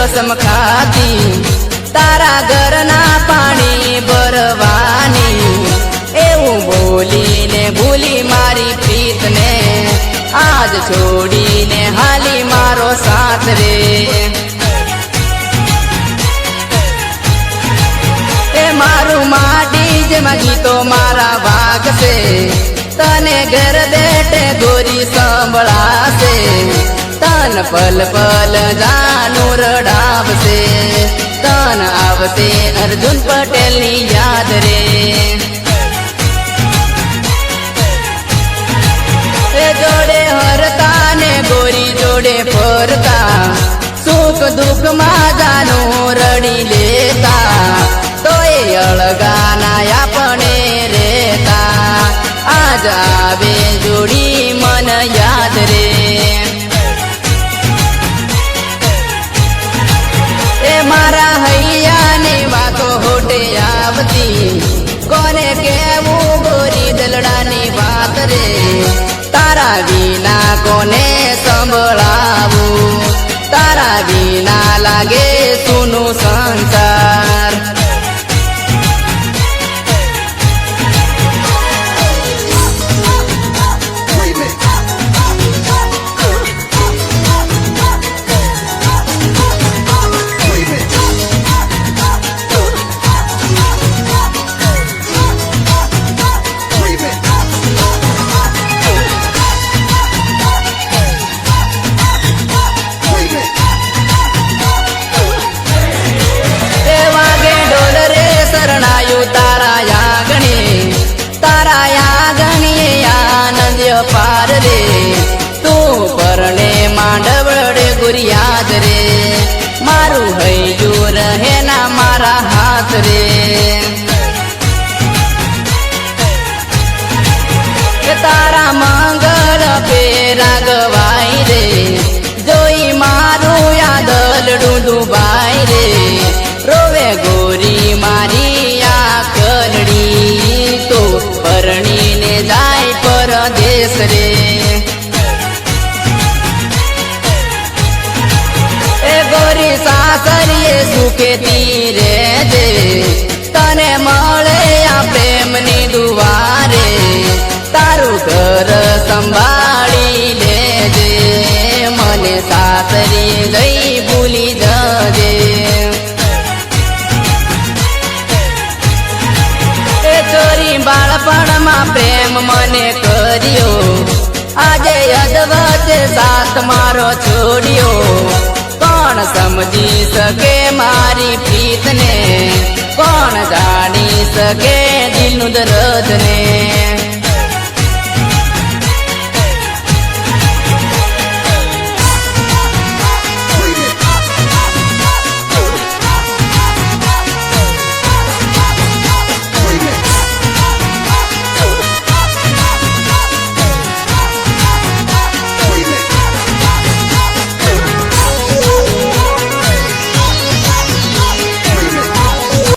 कसम खाती तारा घरना पाणी भरवानी एवं बोलीने भूली मारी प्रीतने आज छोड़ीने हाली मारो साथ रे ए मारू माटी जेमा गीतो मारा भाग से तने घर देटे गोरी संभळासे तन पल पल जानू रडावसे तन आवसे अर्जुन पटेल नी याद रे जोड़े हरता ने गोरी जोड़े फरता सुख दुख मा जानू रड़ी लेता तो ये अलगाना अपने रेता आज आवे जोड़ी मन याद रे ए मारा हैया ने वातो होटे आवती कोने केवू गोरी दलडानी बात रे तारा विना कोने संभळावू तारा विना लागे सुनु संसार पार रे तू परणे मांडवड़े गुरियाद रे मारू हैजू रहे ना मारा हाथ रे तारा मंगल पे रागवाई रे जोई मारू यादल डूडूबाई रे रोवे गोरी मारी आ करड़ी तो परणी ने जाय परदेश रे ए गोरी सासरिये सुखे तीरे दे तने मळे आ प्रेम नी दुवारे तारू घर संभाળી लेजे मने सासरी जई भूली जजे चोरी बाळपण में प्रेम मने करियो आजे अदवचे साथ मारो छोड़ियो कौन समझी सके मारी प्रीत ने कौन जानी सके दिल नु दर्द ने।